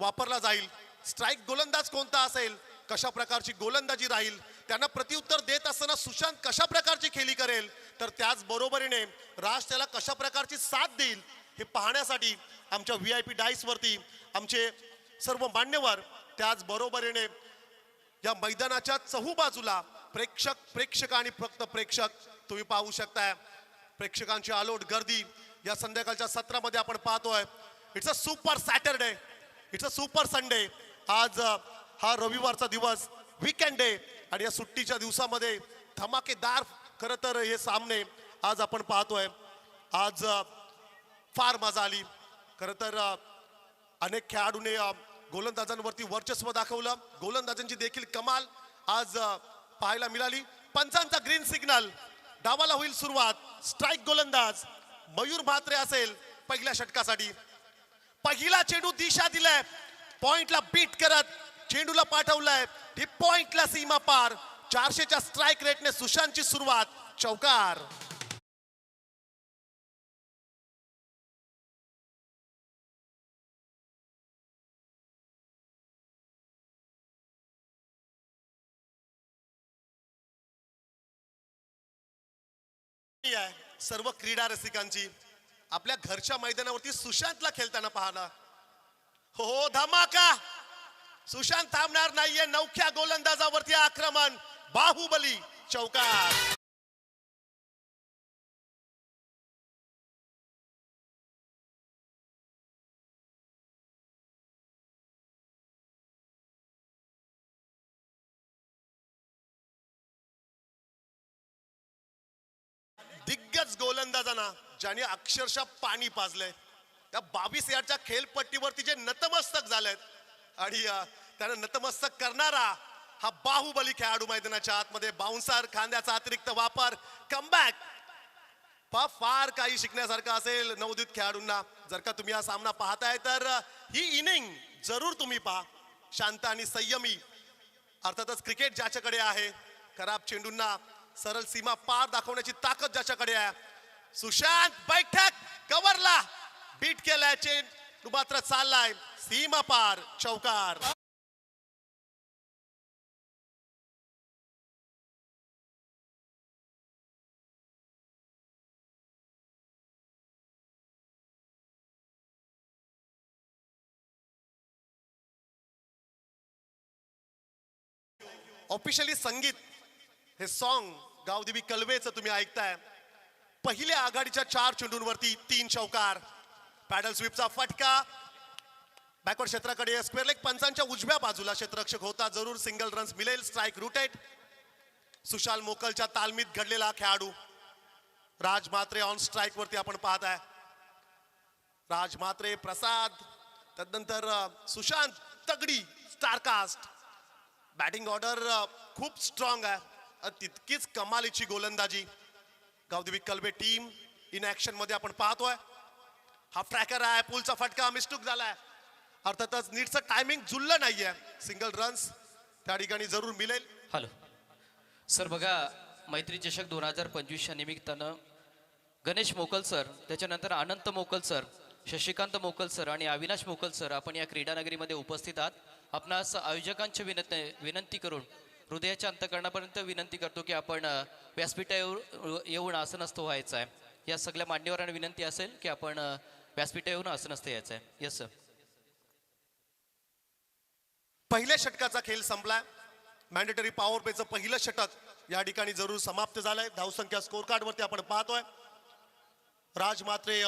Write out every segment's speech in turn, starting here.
वापरला जाईल, स्ट्राईक गोलंदाज कोणता असेल, कशा प्रकारची गोलंदाजी राहील, त्यांना प्रत्युत्तर देत असताना सुशांत कशा प्रकारची खेळी करेल, तर त्याच बरोबरीने राज त्याला कशा प्रकारची साथ देईल हे पाहण्यासाठी आमच्या VIP डाईस वरती आमचे सर्व मान्यवर, त्याच बरोबरीने या मैदानाच्या चहूबाजूला प्रेक्षक आणि फक्त प्रेक्षक तुम्ही पाहू शकताय. प्रेक्षकांची अलोट गर्दी या संध्याकाळच्या सत्रामध्ये आपण पाहतोय. It's a super Saturday, it's a super Sunday. आज हा रविवारचा दिवस, वीकेंड डे, आणि या सुट्टीच्या दिवसामध्ये धमाकेदार खरं तर हे सामने आज आपण पाहतोय. आज फार मजा आली. खरं तर अनेक खेळाडूंनी गोलंदाजांवरती वर्चस्व दाखवलं. गोलंदाजांची देखील कमाल आज पाहायला मिळाली. पंचांचा ग्रीन सिग्नल, डावाला होईल सुरुवात. स्ट्राईक गोलंदाज मयूर म्हात्रे असेल पहिल्या षटकासाठी. पहिला चेंडू दिशा दिलाय, पॉइंटला बीट करत चेंडूला पाठवलाय, ही पॉइंटला सीमा पार. 400च्या स्ट्राईक रेटने सुशांतची सुरुवात, चौकार. सर्व क्रीडा रसिकांची आपल्या घरच्या मैदानावरती सुशांतला खेळताना पाहणं, हो धमाका. सुशांत थांबणार नाहीये. नवख्या गोलंदाजावरती आक्रमण, बाहुबली, चौकार. दिग्गज गोलंदाजांना ज्याने अक्षरशः पाणी पाजलंय, त्या 22 यार्डच्या खेळपट्टीवरती जे नतमस्तक झालेत, आणि त्याला नतमस्तक करणारा हा बाहुबली खेळाडू मैदानाच्या आतमध्ये. बाउन्सर, खांद्याचा अतिरिक्त वापर, कमबॅक, फार काही शिकण्यासारखं असेल नवोदित खेळाडूंना. जर का तुम्ही हा सामना पाहताय तर ही इनिंग जरूर तुम्ही पहा. शांत आणि संयमी, अर्थातच क्रिकेट ज्याच्याकडे आहे, खराब चेंडूंना सरळ सीमा पार दाखवण्याची ताकद ज्याच्याकडे आहे. सुशांत बैठक, कव्हरला बीट केलाय, चेंडू मात्र चाललाय सीमा पार, चौकार. ऑफिशियली संगीत हे सॉन्ग गावदेवी कलवेचं तुम्ही ऐकताय. पहिल्या आघाडीच्या 4 चेंडूंवरती 3 चौकार. पॅडल स्वीपचा फटका बॅकवर्ड क्षेत्राकडे, स्क्वेअर लेग पंचांच्या उजव्या बाजूला क्षेत्ररक्षक होता, जरूर सिंगल रन्स मिळेल. Strike rotated. सुशाल मोकलच्या तालमीत घडलेला काढू राज म्हात्रे ऑन स्ट्राईक वरती आपण पाहताय. राज म्हात्रे, प्रसाद, तदनंतर सुशांत, तगडी स्टारकास्ट. बॅटिंग ऑर्डर खूप स्ट्रॉंग आहे, तितकीच कमालीची गोलंदाजी गावदेवी कलवे टीम इन ऍक्शन मध्ये आपण पाहतोय. हा ट्रॅकर आहे, पुलचा फटका मिस्टूक झालाय, अर्थातच नीटचं टायमिंग जुळलं नाहीये. सिंगल रन्स त्या ठिकाणी जरूर मिळेल. हॅलो सर, बघा मैत्री चषक 2025च्या निमित्तानं गणेश मोकल सर, त्याच्यानंतर अनंत मोकल सर, शशिकांत मोकल सर आणि अविनाश मोकल सर आपण या क्रीडानगरीमध्ये उपस्थित आहात. आपणास आयोजकांची विनंती करून हृदयाच्या अंतकरणापर्यंत विनंती करतो की आपण व्यासपीठावर येऊन आसनस्थ व्हायचं आहे. या सगळ्या मान्यवरांना विनंती असेल की आपण व्यासपीठावर आसनस्थ यायचं आहे. Yes sir. पहिल्या षटकाचा खेळ संपलाय. मॅन्डेटरी पॉवर प्लेचं पहिलं षटक या ठिकाणी जरूर समाप्त झालंय. धावसंख्या स्कोर कार्ड वरती आपण पाहतोय. राज म्हात्रे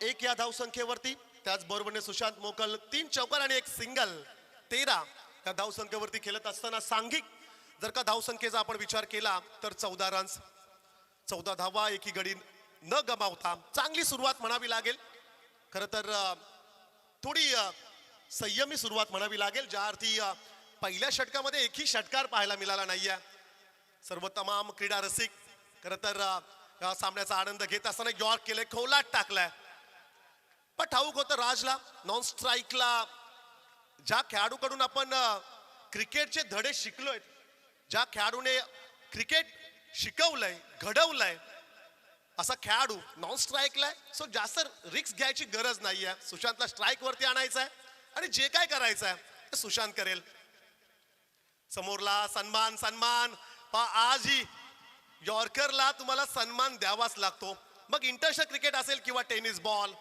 1 या धावसंख्येवरती, त्याचबरोबर सुशांत मोकल 3 चौकार आणि 1 सिंगल, 13 या धावसंख्येवरती खेळत असताना सांघिक जर का धावसंख्येचा आपण विचार केला तर 14 रन्स, 14 धावा, एकी गडी न गमावता चांगली सुरुवात म्हणावी लागेल. खरं तर थोडी संयमी सुरुवात म्हणावी लागेल, ज्या अर्थी पहिल्या षटकामध्ये एकही षटकार पाहायला मिळाला नाहीये. सर्व तमाम क्रीडा रसिक खरं तर या सामन्याचा आनंद घेत असताना यॉर्क केले, खौलाट टाकलाय. पण ठाऊक होतं राजला, नॉन स्ट्राईकला ज्या खेळाडूकडून आपण क्रिकेटचे धडे शिकलोय, ज्या खेळाडूने क्रिकेट शिकवलंय, घडवलंय, असा खेळाडू नॉन स्ट्राईकला आहे. सो जास्त रिस्क घ्यायची गरज नाहीये. सुशांतला स्ट्राईक वरती आणायचं आहे आणि जे काय करायचं आहे ते सुशांत करेल. समोरला सन्मान सन्मान आजही यॉर्करला तुम्हाला सन्मान द्यावाच लागतो. मग इंटरनॅशनल क्रिकेट असेल किंवा टेनिस बॉल,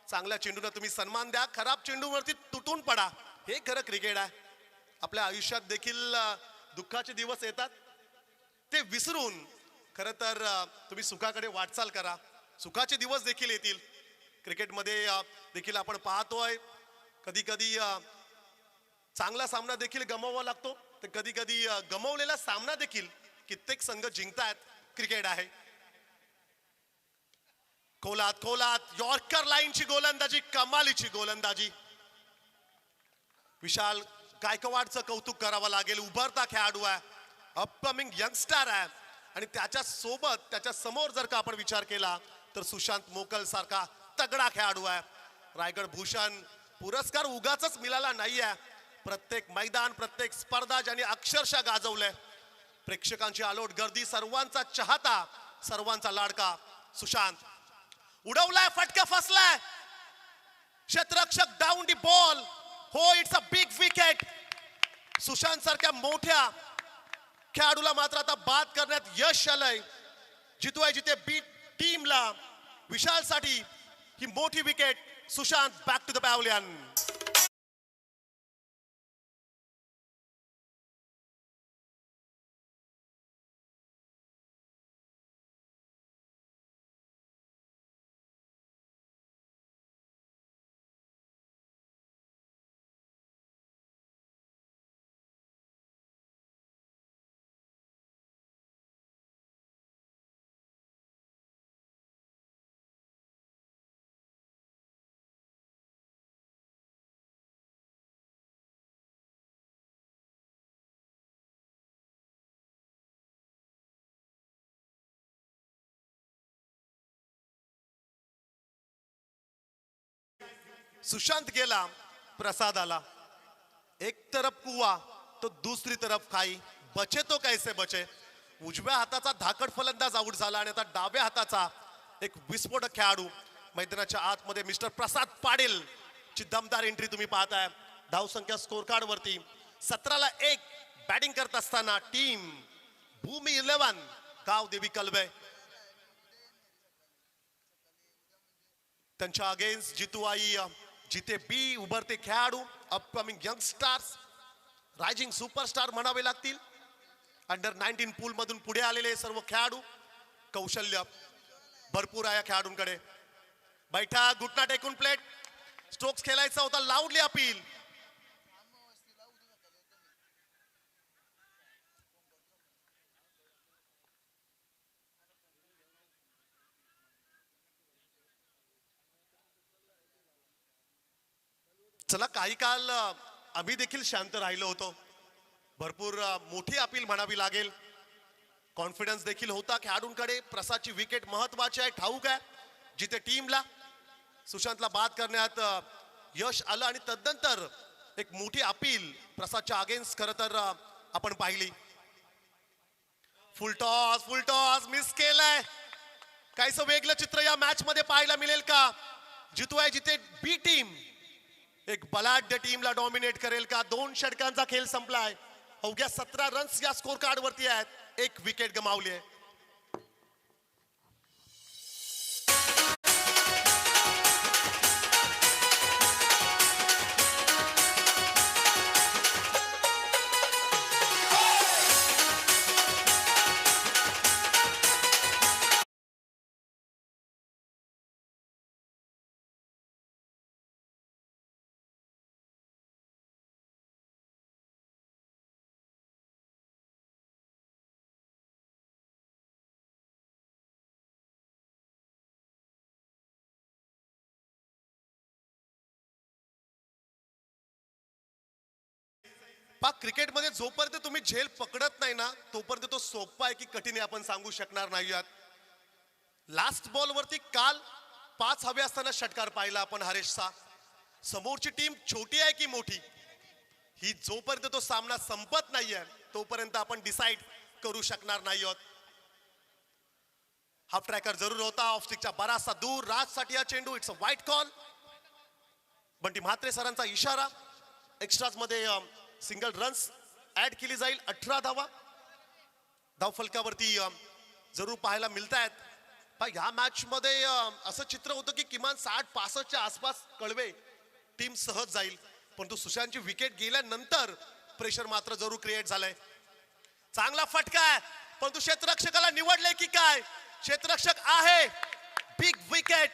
चांगल्या चेंडूला तुम्ही सन्मान द्या, खराब चेंडूवरती तुटून पडा. हे खरं क्रिकेट आहे. आपल्या आयुष्यात देखील दुःखाचे दिवस येतात, ते विसरून खरं तर तुम्ही सुखाकडे वाटचाल करा. सुखाचे दिवस देखील येतील. क्रिकेटमध्ये देखील आपण पाहतोय कधी कधी चांगला सामना देखील गमावावा लागतो, तर कधी कधी गमावलेला सामना देखील कित्येक संघ जिंकतायत. क्रिकेट आहे. खोलात खोलात यॉर्कर लाईनची गोलंदाजी, कमालीची गोलंदाजी. विशाल गायकवाडचं कौतुक करावं लागेल. उभरता खेळाडू आहे, अपकमिंग यंगस्टर आहे, आणि त्याच्या सोबत त्याच्या समोर जर का आपण विचार केला तर सुशांत मोकल सारखा तगडा खेळाडू आहे. रायगड भूषण पुरस्कार उगाच मिळाला नाहीये. प्रत्येक मैदान, प्रत्येक स्पर्धा ज्यांनी अक्षरशः गाजवलंय. प्रेक्षकांची अलोट गर्दी, सर्वांचा चाहता, सर्वांचा लाडका सुशांत. उडवलाय, फटका फसलाय, क्षेत्ररक्षक डाऊन दी बॉल. हो, it's a big wicket. Sushant सारख्या मोठ्या खेळाडूला मात्र आता बाद करण्यात यश आलंय. जितवाय जिथे बीट टीमला. विशाल साठी ही मोठी wicket. Sushant back to the pavilion. Sushant गेला, प्रसाद आला. एक तरफ कुवा तो दूसरी तरफ खाई. बचे तो कैसे बचे. उजव्या हाताचा धाकड फलंदाज आऊट झाला आणि आता डाव्या हाताचा एक विस्फोटक खेळाडू मैदानाच्या आतमध्ये मिस्टर प्रसाद पाटील ची दमदार एंट्री तुम्ही पाहताय. धावसंख्या स्कोर कार्ड वरती 17-1 बॅटिंग करत असताना टीम भूमी 11 गाव देवी कलबे त्यांच्या अगेन्स्ट जितूआई जिथे बी उभरते खेळाडू, अपकमिंग यंगस्टार्स, रायझिंग सुपरस्टार म्हणावे लागतील. अंडर 19 पूल मधून पुढे आलेले सर्व खेळाडू. कौशल्य भरपूर आहे या खेळाडूंकडे. बैठा, घुटना टेकून प्लेट. स्ट्रोक्स खेळायचा होता, लाऊडली अपील. चला, काही काल आम्ही देखील शांत राहिलो होतो. भरपूर मोठी अपील म्हणावी लागेल. कॉन्फिडन्स देखील होता खेळाडूंकडे. प्रसादची विकेट महत्वाची आहे, ठाऊक आहे. जिथे टीमला सुशांतला बाद करण्यात यश आलं आणि तदनंतर एक मोठी अपील प्रसादच्या अगेन्स्ट खरं तर आपण पाहिली. फुल टॉस मिस केलाय. काहीसं वेगळं चित्र या मॅच मध्ये पाहायला मिळेल का. जितूय जिथे बी टीम एक बलाढ्य टीमला डॉमिनेट करेल का. 2 षटकांचा खेळ संपलाय. अवघ्या 17 रन्स या स्कोर कार्ड वरती आहेत. एक विकेट गमावली आहे. पाक क्रिकेटमध्ये जोपर्यंत तुम्ही झेल पकडत नाही ना, तोपर्यंत तो सोपा आहे की कठीण आहे आपण सांगू शकणार नाही आहात. लास्ट बॉल वरती काल 5 हवे असताना षटकार पाहिला आपण हरेशचा. समोरची टीम छोटी आहे की मोठी, ही जोपर्यंत तो सामना संपत नाहीये तोपर्यंत आपण डिसाइड करू शकणार नाही आहोत. हाफ ट्रॅकर जरूर होता. ऑफ स्टिकच्या बराचसा दूर. राजसाठी हा चेंडू. इट्स अ वाईट कॉल. बंटी म्हात्रे सरांचा इशारा, एक्स्ट्राज मध्ये सिंगल रन्स ऍड केली जाईल. 18 धावा धावफलकावरती जरूर पाहायला मिळत आहेत. पण ह्या मॅच मध्ये असं चित्र होतं की किमान 60-65च्या आसपास कळवे टीम सहज जाईल, परंतु सुशांतची विकेट गेल्यानंतर प्रेशर मात्र जरूर क्रिएट झालंय. चांगला फटका आहे, परंतु क्षेत्ररक्षकाला निवडले की काय? क्षेत्ररक्षक आहे. बिग विकेट,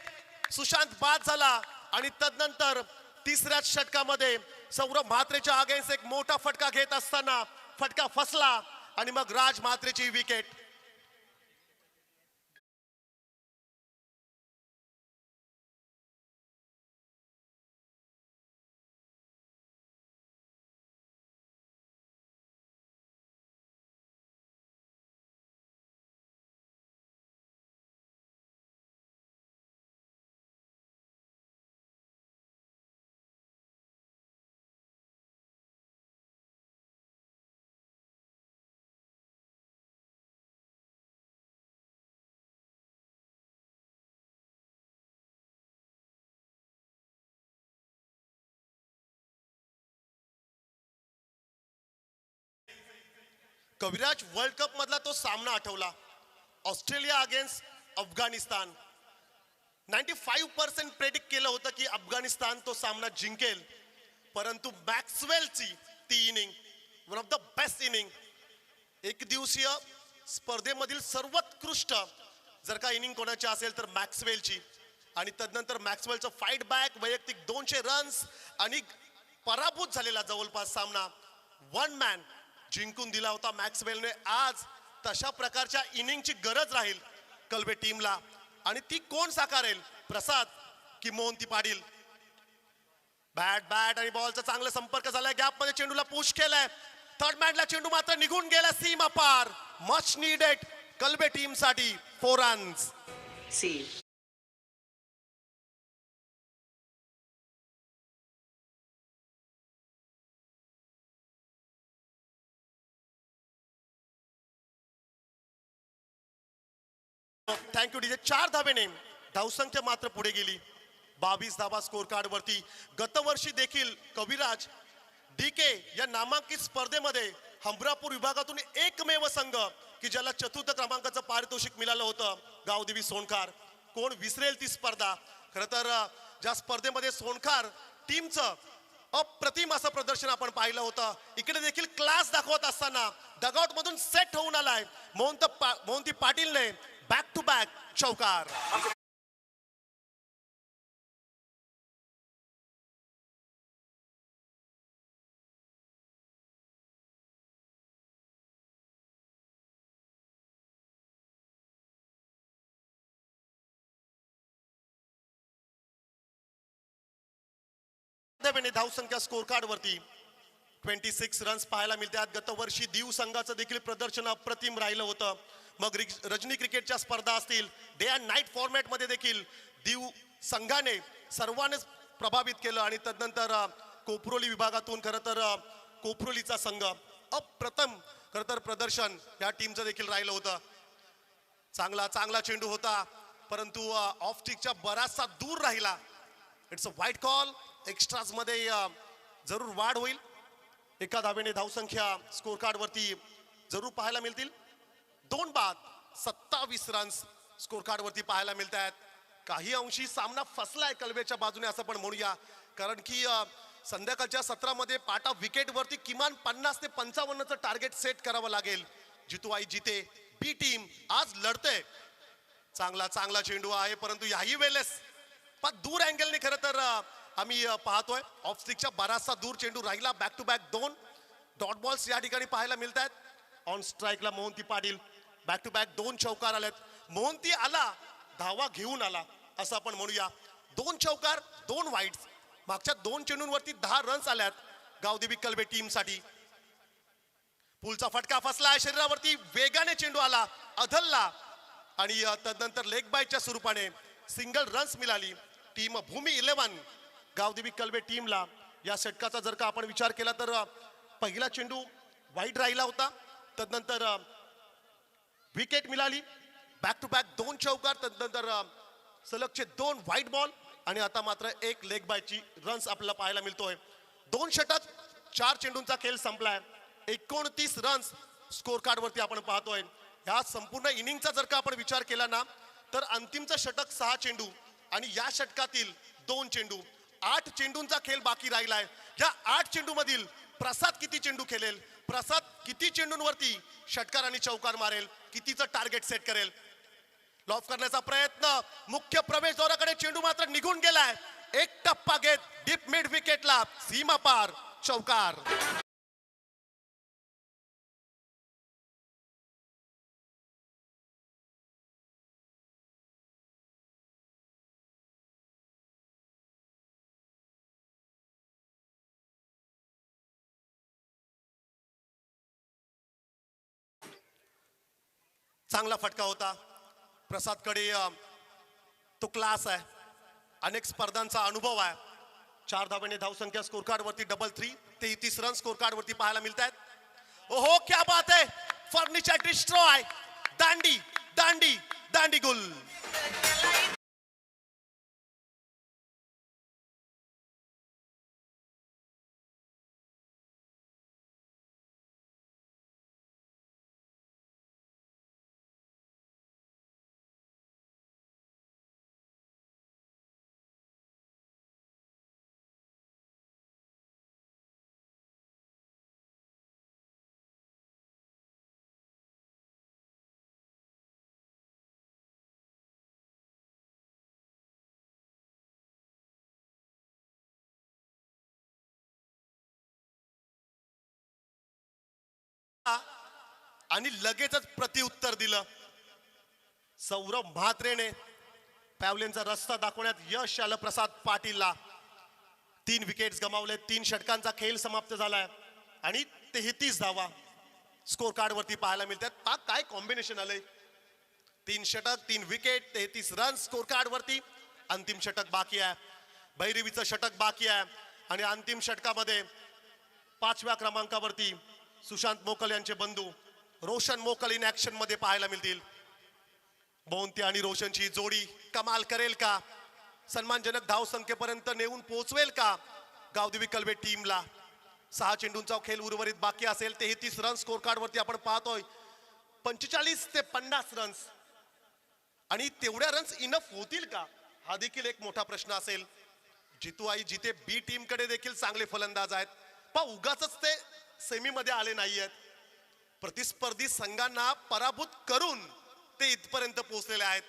सुशांत बाद झाला आणि तदनंतर तिसऱ्याच षटकामध्ये सौरभ म्हात्रेच्या अगेन्स्ट एक मोठा फटका घेत असताना फटका फसला आणि मग राज म्हात्रेची विकेट. कविराज वर्ल्ड कप मधला तो सामना आठवला, ऑस्ट्रेलिया अगेन्स्ट अफगाणिस्तान. 95% प्रेडिक्ट केलं होतं की अफगाणिस्तान तो सामना जिंकेल, परंतु मॅक्सवेलची ती inning one of the best inning, एक दिवसीय स्पर्धेमधील सर्वोत्कृष्ट जर का इनिंग कोणाची असेल तर मॅक्सवेलची. आणि तदनंतर मॅक्सवेलचं फाईट बॅक, वैयक्तिक 200 रन्स आणि पराभूत झालेला जवळपास सामना वन मॅन जिंकून दिला होता मॅक्सवेलने. आज तशा प्रकारच्या इनिंगची गरज राहील कलबे टीमला, आणि ती कोण साकारेल? प्रसाद की मोहंती पाटील? बॅट आणि बॉलचा चांगला संपर्क झालाय, गॅप मध्ये चेंडूला पुश केलाय, थर्ड मॅनला चेंडू मात्र निघून गेला सीमा पार. मच नीडेड कलबे टीम साठी 4 रन्स. Thank you DJ. 4 धावेने धावसंख्या मात्र पुढे गेली. 22 धावा स्कोर कार्ड वरती. गतवर्षी देखील कविराज डीके या नामांकित स्पर्धेमध्ये हमरापूर विभागातून एकमेव संघ की ज्याला चतुर्थ क्रमांकाचं पारितोषिक मिळालं होतं, गावदेवी सोनखार. कोण विसरेल ती स्पर्धा? खरं तर ज्या स्पर्धेमध्ये सोनखार टीमचं अप्रतिम असं प्रदर्शन आपण पाहिलं होतं. इकडे देखील क्लास दाखवत असताना डगआउट मधून सेट होऊन आलाय मोहंती पाटीलने बॅक टू बॅक चौकार. धावसंख्या स्कोर कार्ड वरती 26 रन्स पाहायला मिळतात. गतवर्षी दीव संघाचं देखील प्रदर्शन अप्रतिम राहिलं होतं. मग रजनी क्रिकेटच्या स्पर्धा असतील, डे अँड नाईट फॉर्मॅट मध्ये देखील दीव संघाने सर्वांनीच प्रभावित केलं. आणि तदनंतर कोपरोली विभागातून खरं तर कोपरोलीचा संघ अप्रतिम खरं तर प्रदर्शन या टीमचं देखील राहिलं होतं. चांगला चेंडू होता, परंतु ऑफ स्टिकच्या बराचसा दूर राहिला. इट्स अ वाईट कॉल. एक्स्ट्राज मध्ये जरूर वाढ होईल. एका धावेने धावसंख्या स्कोर कार्ड वरती जरूर पाहायला मिळतील. 2 बाद 27 रन्स स्कोर कार्ड वरती पाहायला मिळत आहेत. काही अंशी सामना फसलाय कलबेच्या बाजूने असं पण म्हणूया, कारण की संध्याकाळच्या सत्रामध्ये पाटा विकेट वरती किमान 50 ते 55चं टार्गेट सेट करावं लागेल. जितू आई जिते बी टीम आज लढते. चांगला चेंडू आहे, परंतु याही वेळेस दूर अँगलने खरं तर आम्ही पाहतोय ऑफ स्टिकच्या बराचसा दूर चेंडू राहिला. Back to back 2 dot balls या ठिकाणी पाहायला मिळत आहेत. ऑन स्ट्राईकला Mohanty Patil. Back to back 2 चौकार आलेत. मोहंती आला, धावा घेऊन आला असं आपण म्हणूया. 2 चौकार 2 वाईड्स. मागच्या 2 चेंडूंवरती 10 रन्स आल्यात गावदेवी कलबे टीम साठी. पुलचा फटका फसला, शरीरावरती वेगाने चेंडू आला, अधलला आणि तदनंतर लेग बायच्या स्वरूपाने सिंगल रन्स मिळाली. टीम भूमी 11 गावदेवी कलबे टीमला. या षटकाचा जर का आपण विचार केला तर पहिला चेंडू वाईड राहिला होता, तदनंतर विकेट मिळाली. बॅक टू बॅक 2 चौकार, तदनंतर सलगचे 2 व्हाईट बॉल आणि आता मात्र एक लेग बायची रन्स आपल्याला पाहायला मिळतोय. 2 षटक 4 चेंडूंचा खेळ संपलाय. 29 रन्स स्कोर कार्ड वरती आपण पाहतोय. ह्या संपूर्ण इनिंगचा जर का आपण विचार केला ना तर अंतिमचं षटक 6 चेंडू आणि या षटकातील 2 चेंडू, 8 चेंडूंचा खेळ बाकी राहिलाय. या 8 चेंडू मधील प्रसाद किती चेंडू खेळेल, प्रसाद किती चेंडूंवरती षटकार आणि चौकार मारेल, कितीचं टार्गेट सेट करेल. लॉफ करण्याचा प्रयत्न, मुख्य प्रवेशद्वाराकडे चेंडू मात्र निघून गेलाय. एक टप्पा घेत डीप मिड विकेटला सीमा पार चौकार. चांगला फटका होता. प्रसादकडे तो क्लास आहे, अनेक स्पर्धांचा अनुभव आहे. 4 धावांनी धावसंख्या स्कोर कार्ड वरती 3-3, 33 रन स्कोर कार्ड वरती पाहायला मिळत आहेत. ओहो क्या बात है, फर्निचर डिस्ट्रॉय, दांडी दांडी दांडी गुल. आणि लगेचच प्रत्युत्तर दिलं. सौरभ म्हात्रेने पॅव्हलिनचा रस्ता दाखवण्यात यश आलं प्रसाद पाटीलला. 3 विकेट्स गमावले, 3 षटकांचा खेळ समाप्त झालाय आणि 33 धावा स्कोर कार्ड वरती पाहायला मिळतात. हा काय कॉम्बिनेशन आलंय, 3 षटक 3 विकेट 33 रन स्कोर कार्ड वरती. अंतिम षटक बाकी आहे, भैरवीचं षटक बाकी आहे आणि अंतिम षटकामध्ये 5व्या क्रमांकावरती सुशांत मोकल यांचे बंधू रोशन मोकल इन ऍक्शन मध्ये पाहायला मिळतील. मोहंती आणि रोशनची जोडी कमाल करेल का, सन्मानजनक धाव संख्येपर्यंत नेऊन पोहोचवेल का गावदेवी कलवे टीमला. 6 चेंडूंचा खेळ उर्वरित बाकी असेल. 33 रन स्कोर कार्ड वरती आपण पाहतोय. 45 ते 50 रन्स आणि तेवढ्या रन्स इनफ होतील का, हा देखील एक मोठा प्रश्न असेल. जितू आई जिथे बी टीम कडे देखील चांगले फलंदाज आहेत, पण उगाच ते सेमी मध्ये आले नाहीयेत. प्रतिस्पर्धी संघांना पराभूत करून ते इथपर्यंत पोहोचलेले आहेत.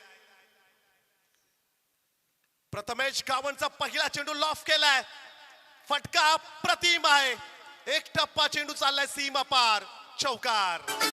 प्रथमेश गावणचा पहिला चेंडू लॉफ केलाय, फटका प्रतिम आहे. एक टप्पा चेंडू चाललाय सीमा पार चौकार.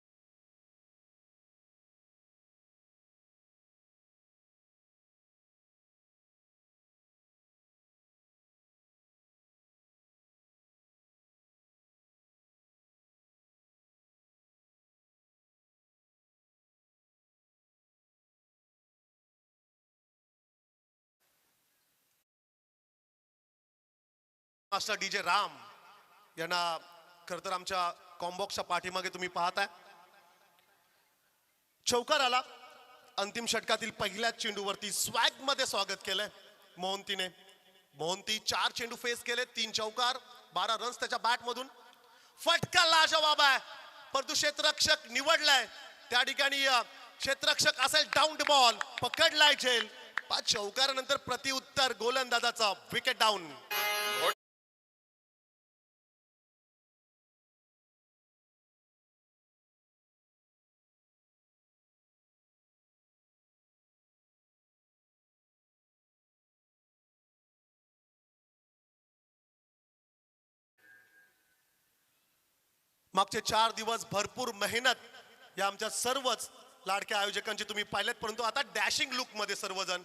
मास्टर डीजे राम यांना खर तर आमच्या कॉम्बॉक्सच्या पाठीमागे तुम्ही पाहताय. चौकार आला. अंतिम षटकातील पहिल्याच चेंडूवरती स्वॅग मध्ये स्वागत केलंय मोहंतीने. मोहंती 4 चेंडू फेस केले, 3 चौकार 12 रन्स त्याच्या बॅट मधून. फटका लाजवाब आहे, परंतु क्षेत्ररक्षक निवडलाय त्या ठिकाणी. क्षेत्ररक्षक असेल डाऊन द बॉल, पकडलाय झेल. 5 चौकारानंतर प्रतिउत्तर गोलंदाजाचा विकेट डाऊन. मागचे 4 दिवस भरपूर मेहनत या आमच्या सर्वच लाडक्या आयोजकांची तुम्ही पाहिलेत, परंतु आता डॅशिंग लुक मध्ये सर्वजण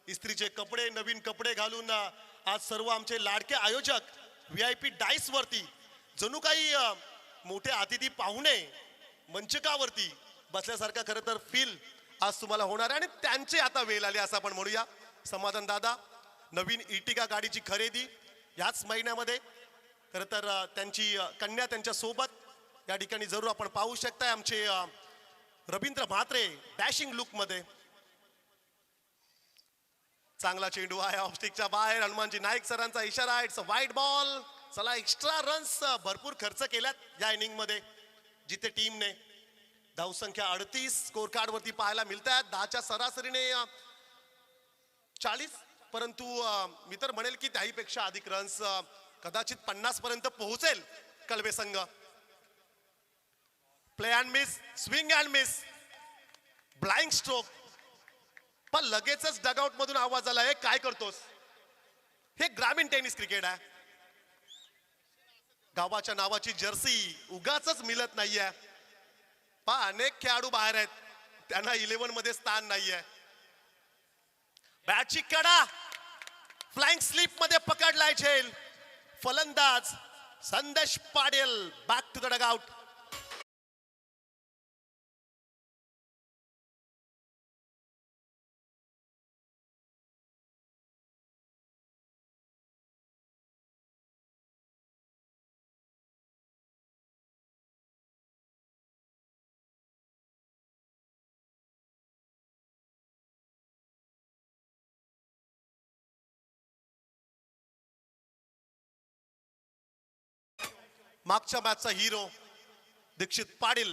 इस्त्रीचे कपडे नवीन कपडे घालून आज सर्व आमचे लाडके आयोजक VIP डाईस वरती जणू काही मोठे अतिथी पाहुणे मंचकावरती बसल्यासारखा खरं तर फील आज तुम्हाला होणार आहे. आणि त्यांचे आता वेळ आली असं आपण म्हणूया. समाधान दादा नवीन इटिका गाडीची खरेदी याच महिन्यामध्ये, खरं तर त्यांची कन्या त्यांच्या सोबत या ठिकाणी जरूर आपण पाहू शकताय. आमचे रवींद्र म्हात्रे डॅशिंग लुक मध्ये. चांगला चेंडू आहे ऑफस्टिकच्या बाहेर. हनुमानजी नाईक सरांचा इशारा आहे. इट्स अ वाईट बॉल. चला एक्स्ट्रा रन्स भरपूर खर्च केल्यात या इनिंग मध्ये जिथे टीमने. धावसंख्या 38 स्कोर कार्ड वरती पाहायला मिळतात. 10च्या सरासरीने 40, परंतु मी तर म्हणेल की त्याहीपेक्षा अधिक रन्स कदाचित 50 पर्यंत पोहोचेल कलबे संघ. Play and miss, swing and miss, blind stroke. पण लगेचच डगआउट मधून आवाज आला, हे काय करतोस? हे ग्रामीण टेनिस क्रिकेट आहे. गावाच्या नावाची जर्सी उगाच मिळत नाहीये. पहा अनेक खेळाडू बाहेर आहेत, त्यांना 11 मध्ये स्थान नाहीये. बॅटची कडा फ्लाइंग स्लीप मध्ये पकडलाय झेल. फलंदाज Sandesh Patil back to the dugout. मागच्या मॅचचा हिरो दीक्षित पाटील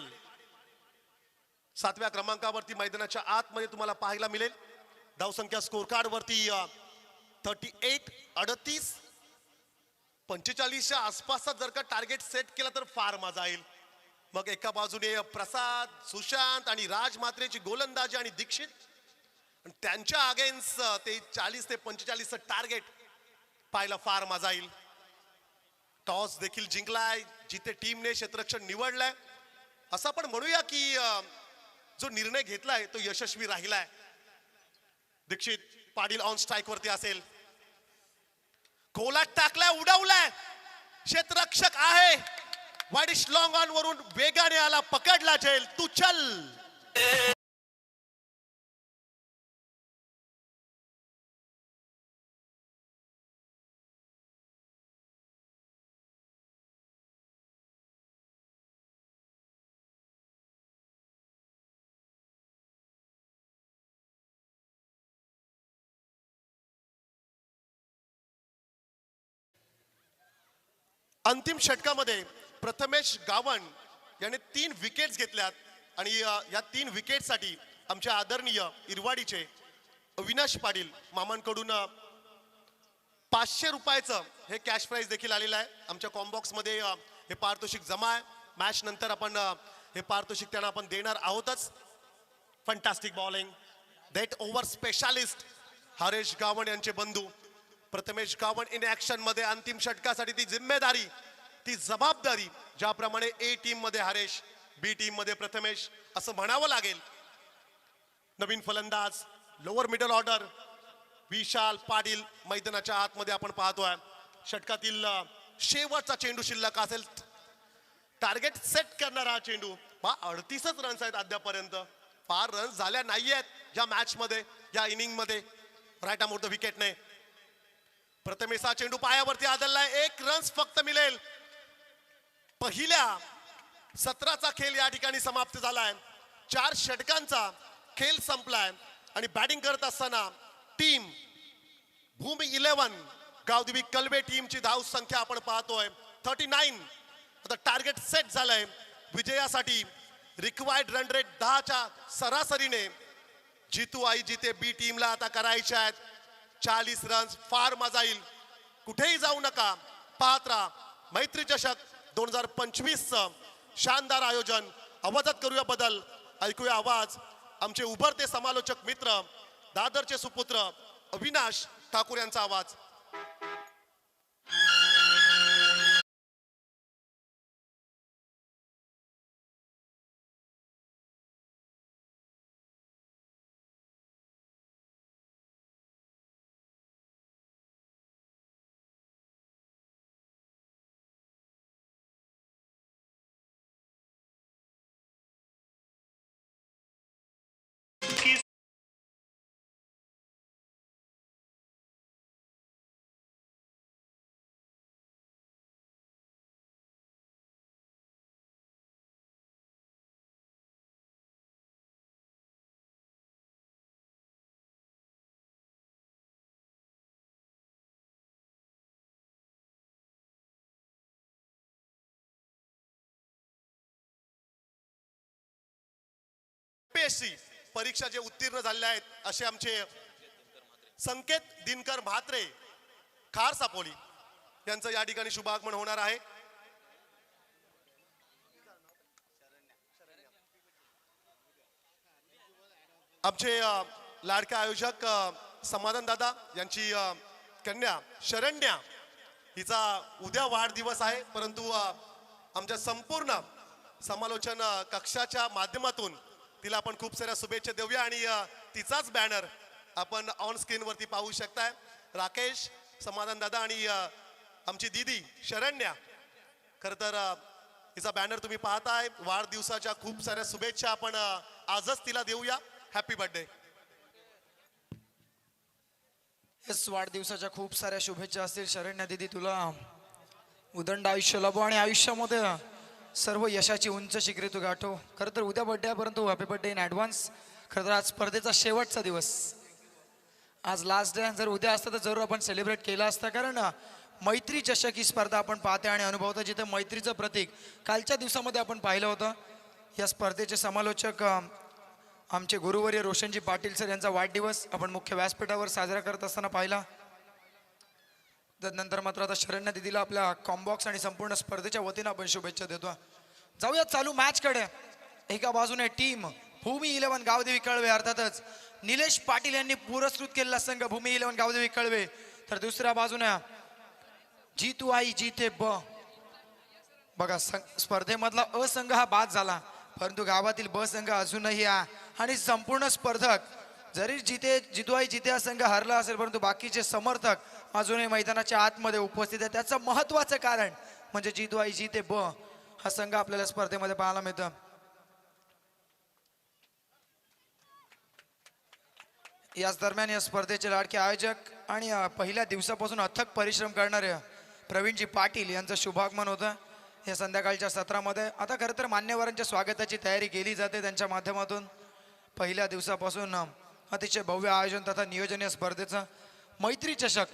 7व्या क्रमांकावरती मैदानाच्या आतमध्ये तुम्हाला पाहायला मिळेल. धावसंख्या स्कोर कार्ड वरती 38, 38, 45च्या आसपासचा जर का टार्गेट सेट केला तर फार मजा येईल. मग एका बाजूने प्रसाद, सुशांत आणि राज मात्रेची गोलंदाजी आणि दीक्षित, आणि त्यांच्या अगेन्स्ट ते 40 ते 45चं टार्गेट पाहायला फार मजा येईल. टॉस देखील जिंकलाय, जिथे टीमने क्षेत्ररक्षण निवडलंय. असं आपण म्हणूया की जो निर्णय घेतलाय तो यशस्वी राहिलाय. दीक्षित पाटील ऑन स्ट्राईक वरती असेल. गोलात टाकलाय, उडवलाय, क्षेत्ररक्षक आहे. वाईडिश लॉंग ऑन वरून वेगाने आला, पकडला झेल. तू चल. अंतिम षटकामध्ये प्रथमेश गावण याने 3 विकेट्स घेतल्यात आणि या 3 विकेटसाठी आमच्या आदरणीय इरवाडीचे अविनाश पाटील मामांकडून 500 रुपयाचं हे कॅश प्राइज देखील आलेलं आहे. आमच्या कॉम्बॉक्स मध्ये हे पारितोषिक जमा आहे. मॅच नंतर आपण हे पारितोषिक त्यांना आपण देणार आहोतच. Fantastic bowling. Death over specialist Haresh Gavan यांचे बंधू प्रथमेश गावण इन ऍक्शन मध्ये. अंतिम षटकासाठी ती जिम्मेदारी, ती जबाबदारी ज्याप्रमाणे ए टीम मध्ये हरेश, बी टीम मध्ये प्रथमेश असं म्हणावं लागेल. नवीन फलंदाज lower middle order Vishal Patil मैदानाच्या आतमध्ये आपण पाहतोय. षटकातील शेवटचा चेंडू शिल्लक असेल. टार्गेट सेट करणारा हा चेंडू. 38च रन्स आहेत अद्यापर्यंत. फार रन्स झाल्या नाहीयेत या मॅच मध्ये, या इनिंग मध्ये. राईट आर्म द विकेटने प्रथमेश चेंडू पायावरती आदळलाय. 1 रन्स फक्त मिळेल. पहिल्या सत्राचा खेळ या ठिकाणी समाप्त झालाय. 4 षटकांचा खेळ संपलाय आणि बॅटिंग करत असताना टीम भूमी 11 गावदेवी कलबे टीमची धाव संख्या आपण पाहतोय 39. आता टार्गेट सेट झालंय विजयासाठी. रिक्वायर्ड रन रेट 10च्या सरासरीने जितू आई जिथे बी टीमला आता करायच्या आहेत 40 रन्स. फार मजा येईल. कुठेही जाऊ नका, पाहत राहा मैत्री चषक 2025चं शानदार आयोजन. आवाजात करूया बदल, ऐकूया आवाज. आमचे उभरते समालोचक मित्र दादरचे सुपुत्र अविनाश ठाकूर यांचा आवाज. MPSC परीक्षा जे उत्तीर्ण झालेले आहेत असे आमचे संकेत दिनकर म्हात्रे खार सापोली यांचं या ठिकाणी शुभागमन होणार आहे. आमचे लाडके आयोजक समाधान दादा यांची कन्या शरण्या हिचा उद्या वाढदिवस आहे, परंतु आमच्या संपूर्ण समालोचन कक्षाच्या माध्यमातून तिला आपण खूप साऱ्या शुभेच्छा देऊया आणि तिचाच बॅनर आपण ऑन स्क्रीन वरती पाहू शकताय. राकेश, समाधान दादा आणि आमची दीदी शरण्या, खर तर हिचा बॅनर तुम्ही पाहताय. वाढदिवसाच्या खूप साऱ्या शुभेच्छा आपण आजच तिला देऊया. Happy birthday. येस, वाढदिवसाच्या खूप साऱ्या शुभेच्छा असतील शरण्या दीदी, तुला उदंड आयुष्य लाभो आणि आयुष्यामध्ये सर्व यशाची उंच शिखरे तू गाठो. खरं तर उद्या बर्थडे आहे, परंतु हॅपी बर्थडे इन ॲडव्हान्स. खरं तर आज स्पर्धेचा शेवटचा दिवस, आज लास्ट डे. जर उद्या असतं तर जरूर आपण सेलिब्रेट केला असता, कारण मैत्री चषक ही स्पर्धा आपण पाहते आणि अनुभवतो जिथे मैत्रीचं प्रतीक कालच्या दिवसामध्ये आपण पाहिलं होतं. या स्पर्धेचे समालोचक आमचे गुरुवर्य रोशनजी पाटील सर यांचा वाढदिवस आपण मुख्य व्यासपीठावर साजरा करत असताना पाहिला. त्यानंतर मात्र आता शरण्या दिदीला आपल्या कॉम्बॉक्स आणि संपूर्ण स्पर्धेच्या वतीनं आपण शुभेच्छा देतो. जाऊया चालू मॅचकडे. एका बाजूने टीम भूमी 11 गावदेवी कळवे, अर्थातच निलेश पाटील यांनी पुरस्कृत केलेला संघ भूमी 11 गावदेवी कळवे, तर दुसऱ्या बाजूने जीतू आई जीते ब. बघा, स्पर्धेमधला अ संघ हा बाद झाला, परंतु गावातील ब संघ अजूनही आणि संपूर्ण स्पर्धक जरी जितू आई जिते हा संघ हरला असेल, परंतु बाकीचे समर्थक अजूनही मैदानाच्या आतमध्ये उपस्थित आहे. त्याचं महत्वाचं कारण म्हणजे जितू आई जिते ब हा संघ आपल्याला स्पर्धेमध्ये पाहायला मिळतं. याच दरम्यान या स्पर्धेचे लाडके आयोजक आणि पहिल्या दिवसापासून अथक परिश्रम करणारे प्रवीणजी पाटील यांचं शुभागमन होतं या संध्याकाळच्या सत्रामध्ये. आता खरं तर मान्यवरांच्या स्वागताची तयारी केली जाते त्यांच्या माध्यमातून. पहिल्या दिवसापासून अतिशय भव्य आयोजन तथा नियोजन या स्पर्धेचं. मैत्री चषक,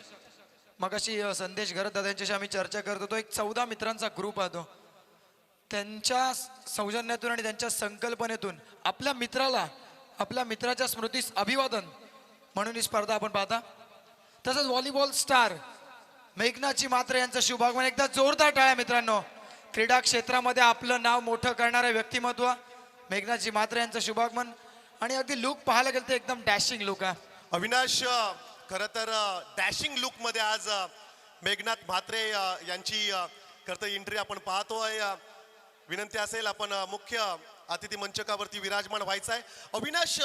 मग अशी संदेश घरत यांच्याशी आम्ही चर्चा करत होतो. एक 14 मित्रांचा ग्रुप आहे तो. त्यांच्या सौजन्यातून आणि त्यांच्या संकल्पनेतून आपल्या मित्राला, आपल्या मित्राच्या स्मृतीस अभिवादन म्हणून ही स्पर्धा आपण पाहता. तसंच व्हॉलीबॉल स्टार मेघनाची मात्रे यांचं शुभागमन. एकदा जोरदार टाळ्या मित्रांनो. क्रीडा क्षेत्रामध्ये आपलं नाव मोठं करणारे व्यक्तिमत्व मेघनाची मात्रे यांचं शुभागमन. आणि अगदी लुक पाहायला गेलं तर एकदम डॅशिंग लुक आहे. अविनाश, खरं तर डॅशिंग लुक मध्ये आज मेघनाथ म्हात्रे यांची खरं तर एंट्री आपण पाहतोय. विनंती असेल आपण मुख्य अतिथी मंचकावरती विराजमान व्हायचं आहे. अविनाश,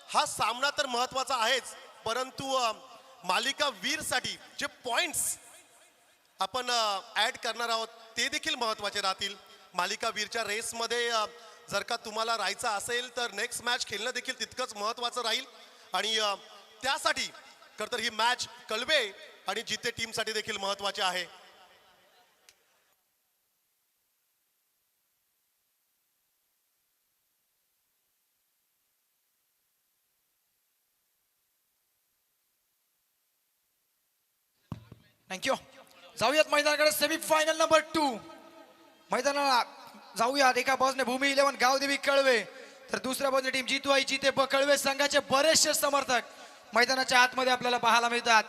हा सामना तर महत्वाचा आहेच, परंतु मालिका वीरसाठी जे पॉइंट्स आपण ऍड करणार आहोत ते देखील महत्वाचे राहतील. मालिका वीरच्या रेसमध्ये जर का तुम्हाला राहायचं असेल तर नेक्स्ट मॅच खेळणं देखील तितकंच महत्वाचं राहील. आणि त्यासाठी खरं तर ही मॅच कळवे आणि जिते टीमसाठी देखील महत्वाचे आहे. थँक्यू. जाऊयात मैदानाकडे. सेमीफायनल नंबर 2 मैदानाला जाऊयात. एका बाजूने भूमी 11 गावदेवी कळवे, तर दुसऱ्या बाजूने टीम जितू आई जिते ब कळवे संघाचे बरेचसे समर्थक मैदानाच्या आतमध्ये आपल्याला पाहायला मिळतात.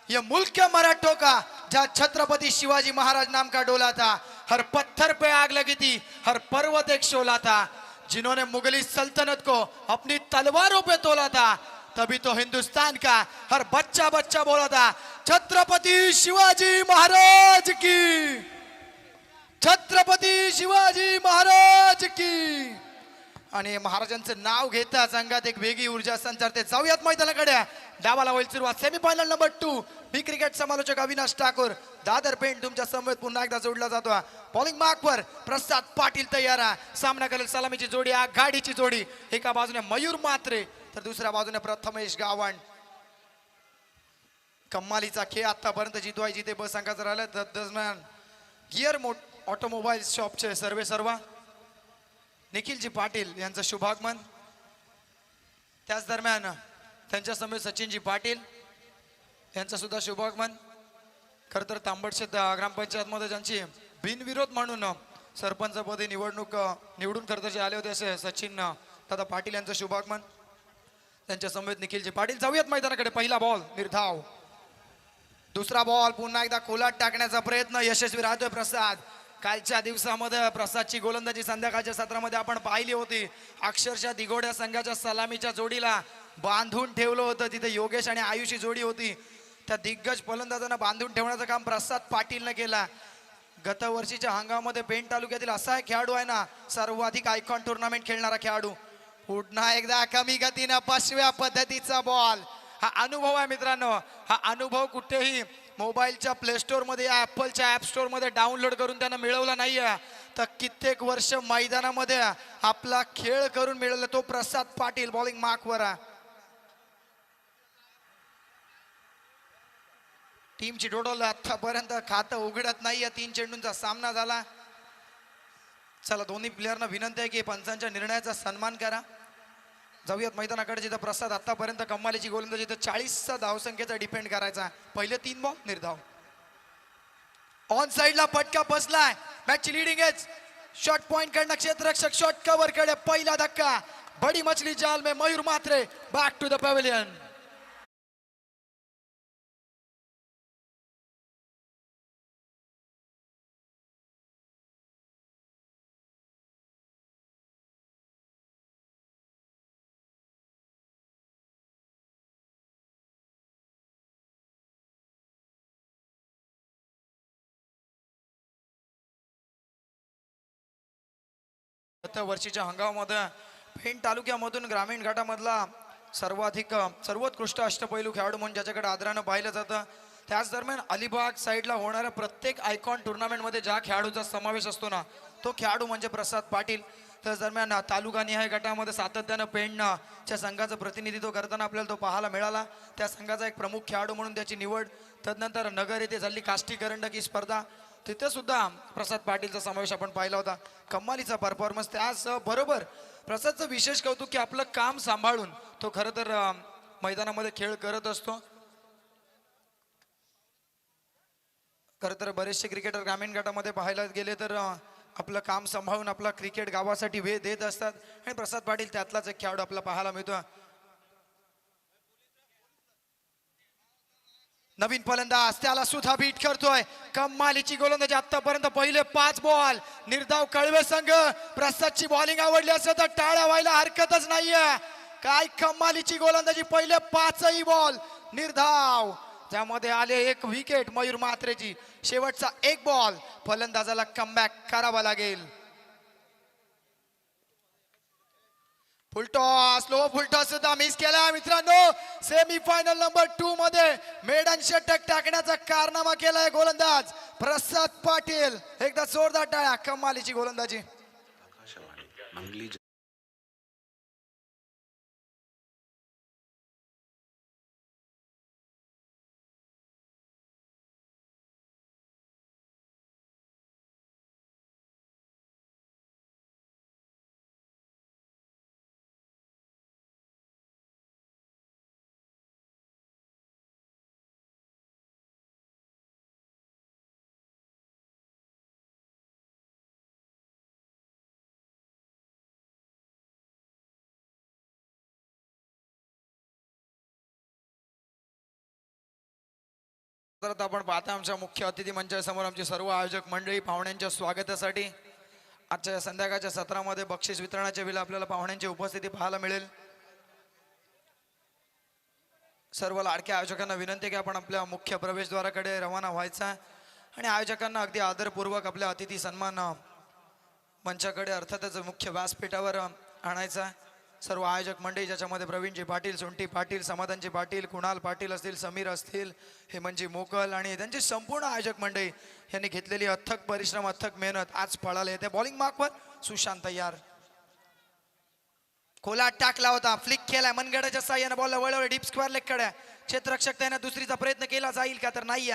ये मुल्क मराठों का जहाँ छत्रपति शिवाजी महाराज नाम का डोला था, हर पत्थर पे आग लगी थी, हर पर्वत एक शोला था, जिन्होंने मुगली सल्तनत को अपनी तलवारों पे तोला था, तभी तो हिंदुस्तान का हर बच्चा बच्चा बोला था छत्रपति शिवाजी महाराज की, छत्रपति शिवाजी महाराज की. आणि महाराजांचं नाव घेता संघात एक वेगळी ऊर्जा संचारते. जाऊयात मैदानाकडे. डावाला होईल सुरुवात. Semifinal number 2. बी क्रिकेट समालोचक अविनाश ठाकूर, दादर पेंट तुमच्या समवेत पुन्हा एकदा जोडला जातो. बॉलिंग मार्कवर प्रसाद पाटील तयार आहे. सामना करेल सलामीची जोडी, आघाडीची जोडी. एका बाजूने मयूर म्हात्रे, तर दुसऱ्या बाजूने प्रथमेश गावण. कम्मालीचा खेळ आतापर्यंत जितू आई जिते बस संघाचा राहिला. दरम्यान गिअर ऑटोमोबाईल शॉपचे सर्व निखिलजी पाटील यांचं शुभागमन. त्याच दरम्यान त्यांच्या समोर सचिनजी पाटील यांचं सुद्धा शुभागमन. खरं तर तांबडशेत ग्रामपंचायतमध्ये ज्यांची बिनविरोध म्हणून सरपंचपदी निवडून खरं तर जे आले होते असे सचिन दादा पाटील यांचं शुभागमन. त्यांच्या समवेत निखिलजी पाटील. जाऊयात मैदानाकडे. पहिला बॉल निर्धाव. दुसरा बॉल पुन्हा एकदा खोलात टाकण्याचा प्रयत्न यशस्वी राहतोय प्रसाद. कालच्या दिवसामध्ये प्रसादची गोलंदाजी संध्याकाळच्या सत्रामध्ये आपण पाहिली होती. अक्षरशः दिघोड्या संघाच्या सलामीच्या जोडीला बांधून ठेवलं होतं. तिथे योगेश आणि आयुषी जोडी होती. त्या दिग्गज फलंदाजांना बांधून ठेवण्याचं काम प्रसाद पाटीलनं केला. गतवर्षीच्या हंगामामध्ये पेण तालुक्यातील असा एक खेळाडू आहे ना, सर्वाधिक आयकॉन टुर्नामेंट खेळणारा खेळाडू. पुन्हा एकदा कमी गतीनं पशव्या पद्धतीचा बॉल. हा अनुभव आहे मित्रांनो. हा अनुभव कुठेही मोबाईलच्या प्ले स्टोर मध्ये या ऍपलच्या ऍप स्टोर मध्ये डाउनलोड करून त्यांना मिळवला नाहीये, तर कित्येक वर्ष मैदानामध्ये आपला खेळ करून मिळवला तो प्रसाद पाटील. बॉलिंग मार्कवर आहे. टीमची टोटल आतापर्यंत खातं उघडत नाहीये. 3 चेंडूंचा सामना झाला. चला दोन्ही प्लेयरना विनंती आहे की पंचांच्या निर्णयाचा सन्मान करा. जाऊयात मैदानाकडे जिथं प्रसाद आतापर्यंत कमालीची गोलंदाजी जिथं 40चा धावसंख्येचा डिपेंड करायचा. पहिले 3 बॉल निर्धाव. ऑन साइडला फटका बसलाय. Match leading edge. Shot point कडनं क्षेत्ररक्षक शॉट कव्हर कडे पहिला धक्का. बडी मछली जाल में Mayur Matre. Back to the pavilion. गत वर्षीच्या हंगामामध्ये पेण तालुक्यामधून ग्रामीण घाटामधला सर्वोत्कृष्ट अष्टपैलू खेळाडू म्हणून ज्याच्याकडे आदरानं पाहिलं जातं. त्याच दरम्यान अलिबाग साईडला होणाऱ्या प्रत्येक आयकॉन टुर्नामेंटमध्ये ज्या खेळाडूचा समावेश असतो ना, तो खेळाडू म्हणजे प्रसाद पाटील. त्याच दरम्यान तालुकानिहाय गटामध्ये सातत्यानं पेणच्या संघाचं प्रतिनिधित्व करताना आपल्याला तो पाहायला मिळाला. त्या संघाचा एक प्रमुख खेळाडू म्हणून त्याची निवड. तदनंतर नगर येथे झाली काष्टी करंडकी स्पर्धा, तिथे सुद्धा प्रसाद पाटीलचा समावेश आपण पाहिला होता. कमालीचा परफॉर्मन्स. त्याच बरोबर प्रसादचं विशेष कौतुक की आपलं काम सांभाळून तो खरं तर मैदानामध्ये खेळ करत असतो. खरं तर बरेचसे क्रिकेटर ग्रामीण गटामध्ये पाहायला गेले तर आपलं काम सांभाळून आपला क्रिकेट गावासाठी वेळ देत असतात, आणि प्रसाद पाटील त्यातलाच एक खेळाडू आपल्याला पाहायला मिळतो. नवीन फलंदाज त्याला सुद्धा बीट करतोय. कमालीची गोलंदाजी. आतापर्यंत पहिले 5 बॉल निर्धाव. कळवे संघ प्रसादची बॉलिंग आवडली असेल तर टाळ्या व्हायला हरकतच नाहीये. काय कमालीची गोलंदाजी. पहिले 5ही बॉल निर्धाव. त्यामध्ये आले 1 विकेट मयूर म्हात्रेची. शेवटचा 1 बॉल फलंदाजाला कमबॅक करावा लागेल. फुलटॉस. लो फुलटॉस सुद्धा मिस केला मित्रांनो. सेमी फायनल नंबर 2 मध्ये मेडन षटक टाकण्याचा कारनामा केलाय गोलंदाज प्रसाद पाटील. एकदा जोरदार टाळ्या. कमालीची गोलंदाजी. तर आता आपण पाहता आमच्या मुख्य अतिथी मंचासमोर आमची सर्व आयोजक मंडळी पाहुण्यांच्या स्वागतासाठी. आजच्या संध्याकाळच्या सत्रामध्ये बक्षीस वितरणाच्या वेळी आपल्याला पाहुण्यांची उपस्थिती पाहायला मिळेल. सर्व लाडक्या आयोजकांना विनंती की आपण आपल्या मुख्य प्रवेशद्वाराकडे रवाना व्हायचा, आणि आयोजकांना अगदी आदरपूर्वक आपल्या अतिथी सन्मान मंचाकडे अर्थातच मुख्य व्यासपीठावर आणायचा. सर्व आयोजक मंडळी ज्याच्यामध्ये प्रवीणजी पाटील, सोंटी पाटील, समाधानजी पाटील, कुणाल पाटील असतील, समीर असतील, हेमंतजी मोकल आणि त्यांची संपूर्ण आयोजक मंडळी यांनी घेतलेली अथक परिश्रम, अथक मेहनत आज फळाला येते. बॉलिंग मार्कवर सुशांत तयार. खोलात टाकला होता. फ्लिक केलाय मनगडाच्या साह्याने. बॉलला वळवलं डीप स्क्वेअर लेग कडे. क्षेत्ररक्षक त्याने दुसरीचा प्रयत्न केला जाईल का, तर नाही.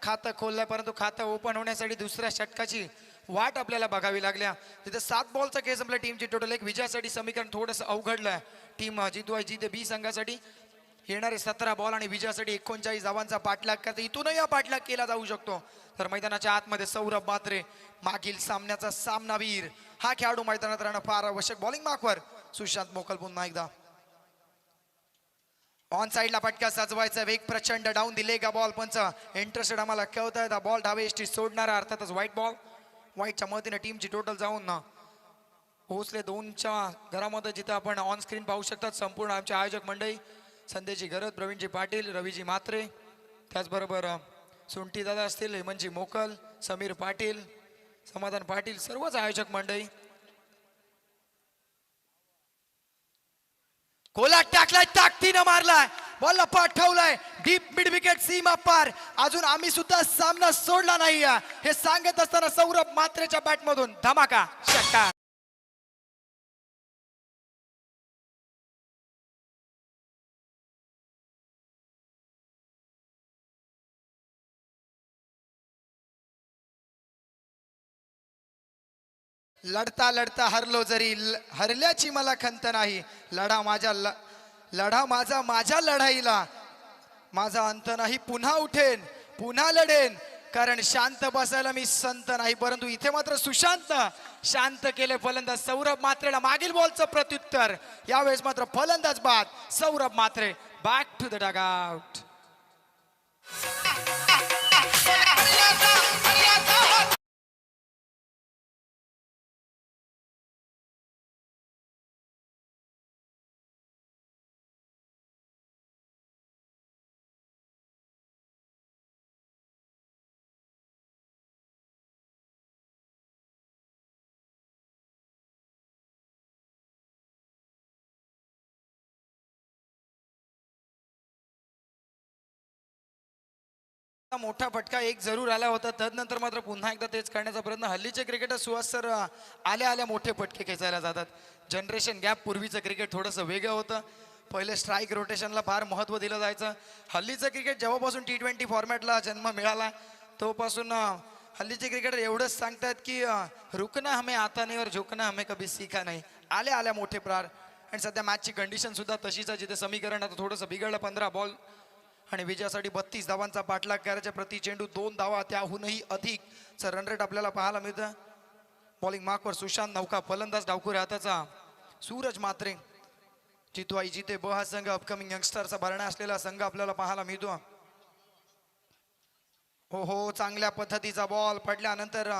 खातं खोललंय, परंतु खातं ओपन होण्यासाठी दुसऱ्या षटकाची वाट आपल्याला बघावी लागल्या. तिथे 7 बॉलचा खेळ संपला. टीमची टोटल एक विजयासाठी समीकरण थोडंसं अवघडलंय. टीम जिथे बी संघासाठी येणारे 17 बॉल आणि विजयासाठी 39 धावांचा पाठलाग करते. इथूनही हा पाठलाग केला जाऊ शकतो. तर मैदानाच्या आतमध्ये सौरभ मात्रे, मागील सामन्याचा सामनावीर, हा खेळाडू मैदानात राहणं फार आवश्यक. बॉलिंग मार्कवर सुशांत मोकल पुन्हा एकदा ऑन साइडला फटका सजवायचा वेग प्रचंड डाऊन दिले का बॉल पंच इंटरेस्टेड आम्हाला कळतायत हा बॉल डावे एसटी सोडणारा अर्थातच व्हाईट बॉल व्हाईटच्या मदतीने टीमची टोटल जाऊन ना पोहोचले 2च्या घरामध्ये जिथे आपण ऑन स्क्रीन पाहू शकतात संपूर्ण आमचे आयोजक मंडळी संदेशजी गरज प्रवीणजी पाटील रवीजी मात्रे त्याचबरोबर सुंटी दादा असतील हेमंतजी मोकल समीर पाटील समाधान पाटील सर्वच आयोजक मंडळी कोला टाकलाय ताकदीनं मारलाय बॉलला पाठवलाय डीप मिड विकेट सीमा पार अजून आम्ही सुद्धा सामना सोडला नाही हे सांगत असताना सौरभ मात्रेच्या बॅट मधून धमाका षटकार लढता लढता हरलो जरी हरल्याची मला खंत नाही लढा माझा माझ्या लढाईला माझा अंत नाही पुन्हा उठेन पुन्हा लढेन कारण शांत बसायला मी संत नाही परंतु इथे मात्र सुशांत शांत केले फलंदाज सौरभ मात्रेला मागील बॉलचं प्रत्युत्तर यावेळेस मात्र फलंदाज बाद सौरभ मात्रे बॅक टू द डगआउट मोठा फटका एक जरूर आला होता तदनंतर मात्र पुन्हा एकदा तेच करण्याचा प्रयत्न हल्लीचे क्रिकेटर सुहास सर आल्या आल्या मोठे फटके खेचायला जातात जनरेशन गॅप पूर्वीचं क्रिकेट थोडंसं वेगळं होतं पहिले स्ट्राईक रोटेशनला फार महत्त्व दिलं जायचं हल्लीचं क्रिकेट जेव्हापासून T20 फॉर्मॅटला जन्म मिळाला तोपासून हल्लीचे क्रिकेटर एवढंच सांगतात की रुकना हमें आता नाही और झुकना हमें कभी सीखा नाही आल्या आल्या मोठे प्रार आणि सध्या मॅचची कंडिशन सुद्धा तशीच आहे जिथे समीकरण आता थोडंसं बिघडलं 15 बॉल आणि विजयासाठी 32 धावांचा पाठलाग करायच्या प्रति चेंडू 2 धावा त्याहूनही अधिक रन रेट आपल्याला पाहायला मिळतं बॉलिंग मार्कवर सुशांत नौका फलंदाज डावखुऱ्या हाताचा सूरज मात्रे जितवाई जिते ब हा संघ अपकमिंग यंगस्टरचा भरणा असलेला संघ आपल्याला पाहायला मिळतो हो चांगल्या पद्धतीचा बॉल पडल्यानंतर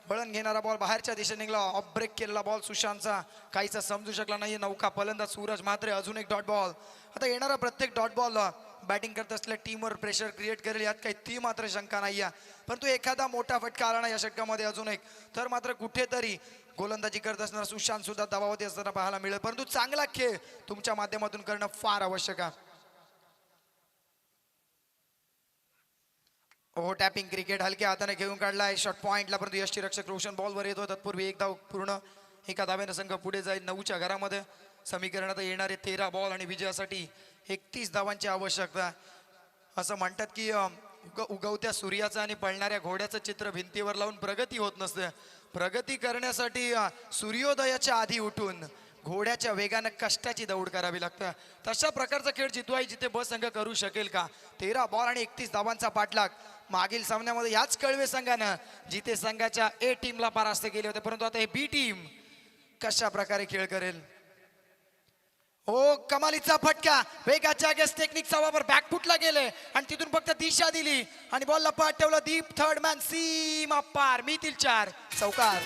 वळण घेणारा बॉल बाहेरच्या दिशेने निघाला ऑफ ब्रेक केलेला बॉल सुशांतचा काहीचा समजू शकला नाही नौका फलंदाज सूरज मात्रे अजून एक डॉट बॉल आता येणारा प्रत्येक डॉट बॉल बॅटिंग करत असलेल्या टीमवर प्रेशर क्रिएट करेल यात काही ती मात्र शंका नाही आहे परंतु एखादा मोठा फटका आला ना या षटकामध्ये अजून एक तर मात्र कुठेतरी गोलंदाजी करत असणारा सुशांत सुद्धा दबावाती असताना पाहायला मिळेल परंतु चांगला खेळ तुमच्या माध्यमातून करणं फार आवश्यक आहे हो टॅपिंग क्रिकेट हलक्या हाताने घेऊन काढलाय शॉट पॉइंटला परंतु यष्टीरक्षक रोशन बॉलवर येतो तत्पूर्वी एक धाव पूर्ण एका धाव्याने संघ पुढे जाईल 9च्या घरामध्ये समीकरणात येणारे 13 बॉल आणि विजयासाठी 31 धावांची आवश्यकता असं म्हणतात की उगवत्या सूर्याचं आणि पळणाऱ्या घोड्याचं चित्र भिंतीवर लावून प्रगती होत नसते प्रगती करण्यासाठी सूर्योदयाच्या आधी उठून घोड्याच्या वेगानं कष्टाची दौड करावी लागते तशा प्रकारचा खेळ जितवाई जिथे ब संघ करू शकेल का 13 बॉल आणि 31 धावांचा पाठलाग मागील सामन्यामध्ये याच कळवे संघानं जिथे संघाच्या ए टीमला परास्त केले होते परंतु आता हे बी टीम कशा प्रकारे खेळ करेल हो कमालीचा फटका वेगाच्या जागेस टेक्निकचा वापर बॅकफुटला गेले आणि तिथून फक्त दिशा दिली आणि बॉलला पाठ ठेवलं दीप थर्ड मॅन सीमा पार मितील 4 चौकार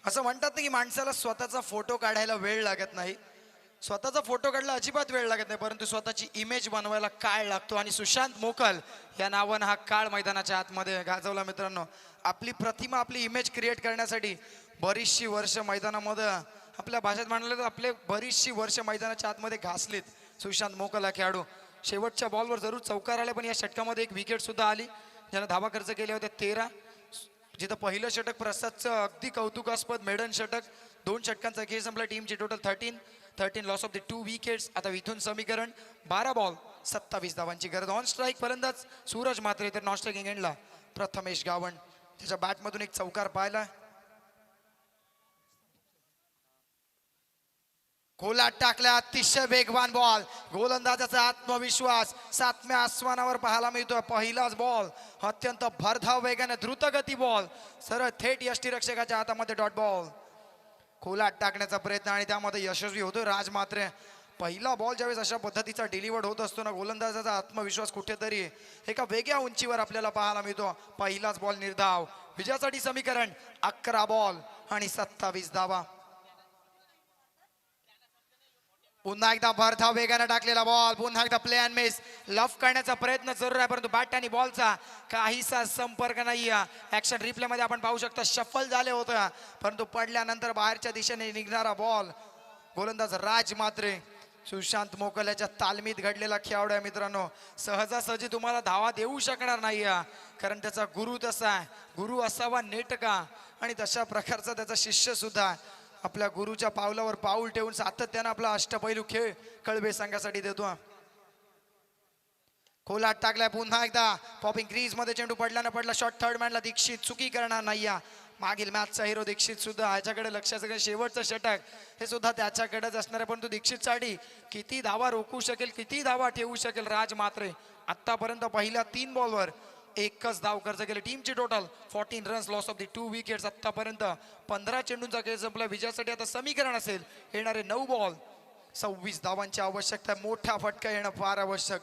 असं म्हणतात ना की माणसाला स्वतःचा फोटो काढायला वेळ लागत नाही स्वतःचा फोटो काढला अजिबात वेळ लागत नाही, परंतु स्वतःची इमेज बनवायला काळ लागतो. आणि सुशांत मोकल या नावानं हा काळ मैदानाच्या आतमध्ये गाजवला. मित्रांनो, आपली प्रतिमा, आपली इमेज क्रिएट करण्यासाठी बरीचशी वर्ष मैदानामध्ये, आपल्या भाषेत म्हणाले तर आपले बरीचशी वर्ष मैदानाच्या आतमध्ये घासलीत. सुशांत मोकल हा खेळाडू शेवटच्या बॉलवर जरूर चौकार आले, पण या षटकामध्ये एक विकेट सुद्धा आली, ज्यानं धावा खर्च केले होते 13. जिथं पहिलं षटक प्रसादचं अगदी कौतुकास्पद मेडन षटक, 2 षटकांचा खेळ संपला. टीमची total 13 loss of the 2 wickets. आता इथून समीकरण 12 बॉल 27 धावांची गरज. ऑन स्ट्राईक फलंदाज सूरज मात्रे, तर नॉन स्ट्राईक इंग्लंडला प्रथमेश गावंड. त्याच्या बॅटमधून एक चौकार पाहिला. गोलात टाकला, अतिशय वेगवान बॉल. गोलंदाजाचा आत्मविश्वास 7व्या आसमानावर पाहायला मिळतो. पहिलाच बॉल अत्यंत भरधाव वेगाने द्रुतगती बॉल सरळ थेट यष्टीरक्षकाच्या हातामध्ये डॉट बॉल. गोलात टाकण्याचा प्रयत्न आणि त्यामध्ये यशस्वी होतो राज मात्रे. पहिला बॉल ज्यावेळेस अशा पद्धतीचा डिलिव्हर्ड होत असतो ना, गोलंदाजाचा आत्मविश्वास कुठेतरी एका वेगळ्या उंचीवर आपल्याला पाहायला मिळतो. पहिलाच बॉल निर्धाव. विजयासाठी समीकरण 11 बॉल आणि 27 धावा. पुन्हा एकदा भरधाव वेगाने टाकलेला बॉल, पुन्हा एकदा प्ले अँड मिस. लफ करण्याचा प्रयत्न जरूर आहे, परंतु बॅट आणि बॉलचा काहीसा संपर्क नाही. ऍक्शन रिप्ले मध्ये आपण पाहू शकता शफल झाले होतं, परंतु पडल्यानंतर बाहेरच्या दिशेने निघणारा बॉल. गोलंदाज राज मात्रे सुशांत मोकल याच्या तालमीत घडलेला खेळाडू आहे. मित्रांनो, सहजासहजी तुम्हाला धावा देऊ शकणार नाही, कारण त्याचा गुरु तसा आहे. गुरु असावा नेटका, आणि तशा प्रकारचा त्याचा शिष्य सुद्धा आपल्या गुरुच्या पावलावर पाऊल ठेवून सातत्यानं आपला अष्टपैलू खेळ कळबे संघासाठी देतो. खोलात टाकलाय पुन्हा एकदा. पॉपिंग क्रीज मध्ये चेंडू पडला न पडला. शॉट थर्ड मॅनला दीक्षित चुकी करणार नाही. मागील मॅचचा हिरो दीक्षित सुद्धा ह्याच्याकडे लक्ष सगळं. शेवटचं षटक हे सुद्धा त्याच्याकडेच असणार आहे, परंतु दीक्षितसाठी किती धावा रोखू शकेल, किती धावा ठेवू शकेल राज मात्रे. आतापर्यंत पहिल्या 3 बॉलवर एकच धाव खर्च केले. टीमची total 14 runs, loss of the 2 wickets. आतापर्यंत 15 चेंडूंचा खेळ संपला. विजयासाठी आता समीकरण असेल येणारे 9 बॉल 26 धावांची आवश्यकता. मोठा फटका येणं फार आवश्यक.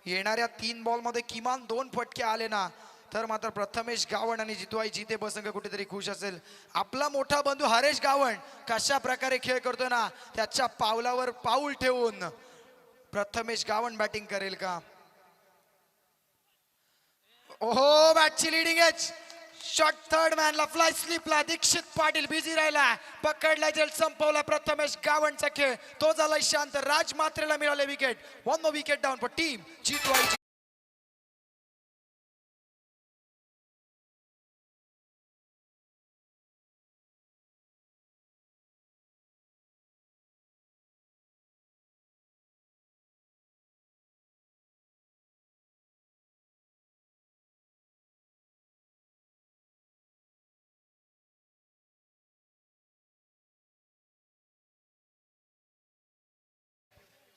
येणाऱ्या 3 बॉलमध्ये किमान 2 फटके आले ना, तर मात्र प्रथमेश गावंड आणि जितूआई जिते बसंग कुठेतरी खुश असेल. आपला मोठा बंधू हरेश गावंड कशा प्रकारे खेळ करतोय ना, त्याच्या पावलावर पाऊल ठेवून प्रथमेश गावंड बॅटिंग करेल का? ओहो, बॅटची लिडिंग एज. शॉट थर्ड मॅनला फ्लाय स्लिपला दीक्षित पाटील बिझी राहिला. पकडला जेल संपवला प्रथमेश गावंडचा खेळ. तो झाला शांत. राज मात्रेला मिळाले wicket. 1 wicket down for team जितूआई.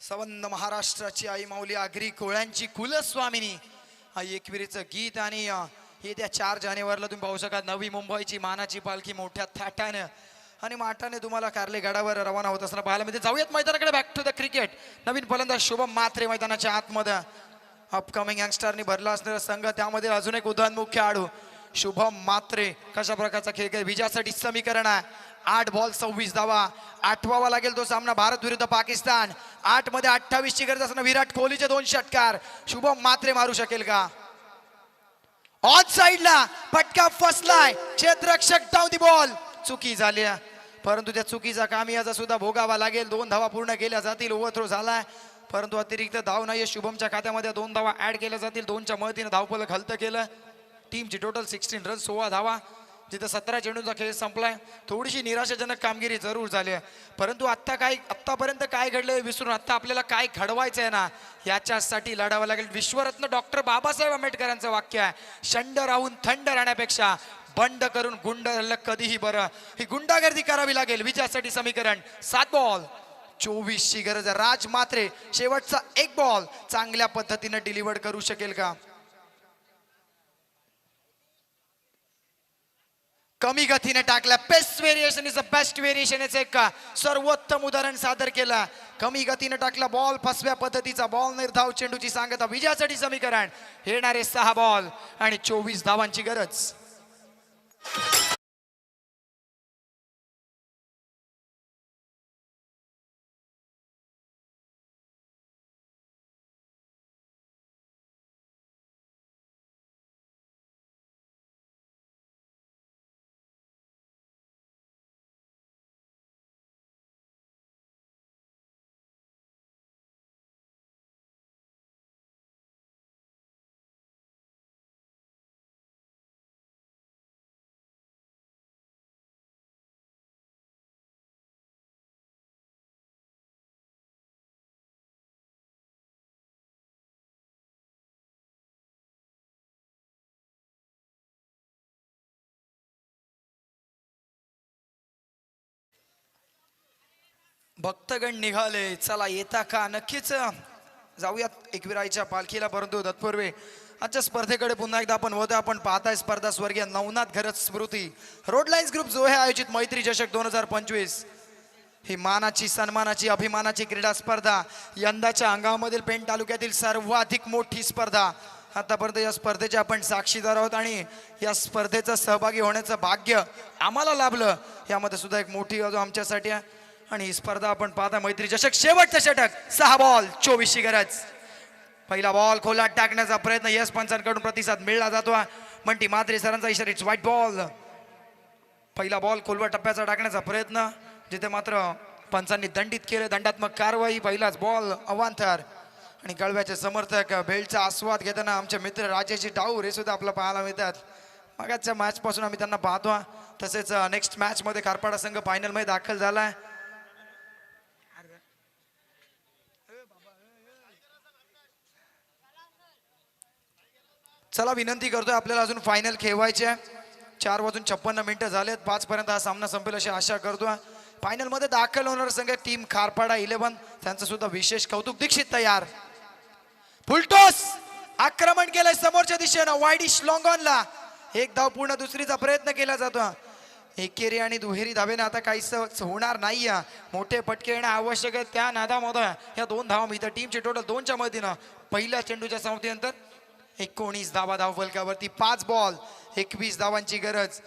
संबंध महाराष्ट्राची आई माऊली आगरी कोळ्यांची कुलस्वामिनी हा एकविरीचं गीत. आणि येत्या 4 जानेवारीला तुम्ही पाहू शकाल नवी मुंबईची मानाची पालखी मोठ्या थाटाने आणि माटाने तुम्हाला कार्ले गडावर रवाना होत असताना पाहायला मिळते. जाऊयात मैदानाकडे. Back to the cricket. नवीन फलंदाज शुभम मात्रे मैदानाच्या आतमध्ये. अपकमिंग यंगस्टरनी भरला असणारा संघ, त्यामध्ये अजून एक उदयोन्मुख खेळाडू शुभम मात्रे. कशा प्रकारचा खेळ खेळ. विजयासाठी समीकरण आहे 8 बॉल 26 धावा. आठवावा लागेल तो सामना भारत विरुद्ध पाकिस्तान. 8 मध्ये 28 ची गरज असताना विराट कोहलीचे 2 षटकार शुभम मात्रे मारू शकेल का? ऑन साइडला फटका फसलाय. क्षेत्ररक्षक डाऊन दी बॉल. चुकी झाली, परंतु त्या चुकीचा कामियाजा सुद्धा भोगावा लागेल. 2 धावा पूर्ण केल्या जातील. ओव्हरथ्रो झालाय, परंतु अतिरिक्त धाव नाहीये. शुभमच्या खात्यामध्ये 2 धावा ऍड केल्या जातील. 2च्या मदतीने धावफलक हलतं केलं. टीमची टोटल 16 रन 16 धावा. जिथं 17 चेंडूंचा खेळ संपलाय. थोडीशी निराशाजनक कामगिरी जरूर झाली आहे, परंतु आतापर्यंत काय घडलंय विसरून आता आपल्याला काय घडवायचं आहे ना, याच्यासाठी लढावं लागेल. विश्वरत्न डॉक्टर बाबासाहेब आंबेडकरांचं वाक्य आहे, शंड राहून थंड राहण्यापेक्षा बंड करून गुंड झालं कधीही बरं. ही गुंडागर्दी करावी लागेल. विजयासाठी समीकरण 7 बॉल 24 ची गरज आहे. राज मात्रे शेवटचा 1 बॉल चांगल्या पद्धतीने डिलिव्हर्ड करू शकेल का? कमी गतीने टाकला. Best variation is the best variation. याचं एक सर्वोत्तम उदाहरण सादर केला. कमी गतीने टाकला बॉल, फसव्या पद्धतीचा बॉल, निर्धाव चेंडूची सांगता. विजयासाठी समीकरण येणारे 6 बॉल आणि 24 धावांची गरज. भक्तगण निघाले, चला येता का? नक्कीच जाऊयात एकविराईच्या पालखीला, परंतु तत्पूर्वी आजच्या स्पर्धेकडे पुन्हा एकदा आपण वळतो. आपण पाहताय स्पर्धा स्वर्गीय नवनाथ घरत स्मृती रोड लाईन्स ग्रुप जो आहे आयोजित मैत्री चषक 2025 ही मानाची, सन्मानाची, अभिमानाची क्रीडा स्पर्धा. यंदाच्या अंगामधील पेण तालुक्यातील सर्वाधिक मोठी स्पर्धा. आतापर्यंत या स्पर्धेचे आपण साक्षीदार आहोत आणि या स्पर्धेचं सहभागी होण्याचं भाग्य आम्हाला लाभलं. यामध्ये सुद्धा एक मोठी बाजू आमच्यासाठी आहे. आणि ही स्पर्धा आपण पाहता मैत्री चषक शेवटचं षटक. 6 बॉल 24 ची गरज. पहिला बॉल खोलात टाकण्याचा प्रयत्न, यश पंचांकडून प्रतिसाद मिळला जातो. मंटी म्हात्रे सरांचा इशारा, इट्स व्हाईट बॉल. पहिला बॉल खोलवा टप्प्याचा टाकण्याचा प्रयत्न, जिथे मात्र पंचांनी दंडित केले. दंडात्मक कारवाई. पहिलाच बॉल अवांतर. आणि कळव्याचे समर्थक बेल्टचा आस्वाद घेताना आमचे मित्र राजेशजी डाऊर हे सुद्धा आपल्याला पाहायला मिळतात. मागच्या मॅच पासून आम्ही त्यांना पाहतो. तसेच नेक्स्ट मॅच मध्ये खारपाडा संघ फायनल मध्ये दाखल झालाय. चला विनंती करतोय, आपल्याला अजून फायनल खेळवायचे आहे. 4:56 झालेत. 5 पर्यंत हा सामना संपेल अशी आशा करतोय. फायनल मध्ये दाखल होणार संघ टीम खारपाडा 11, त्यांचं सुद्धा विशेष कौतुक. दीक्षित तयार. फुलटॉस आक्रमण केलंय समोरच्या दिशेनं. वाईडिश लॉंग ऑनला एक धाव पूर्ण, दुसरीचा प्रयत्न केला जातो. एकेरी आणि दुहेरी धावेने आता काहीच होणार नाही. मोठे फटके येणं आवश्यक आहे. त्या नादामध्ये या 2 धावा मिळतात. टीमची टोटल 2च्या मदतीनं पहिल्या चेंडूच्या समाप्तीनंतर 19 धावा धाव फलकावरती. 5 बॉल 21 धावांची गरज.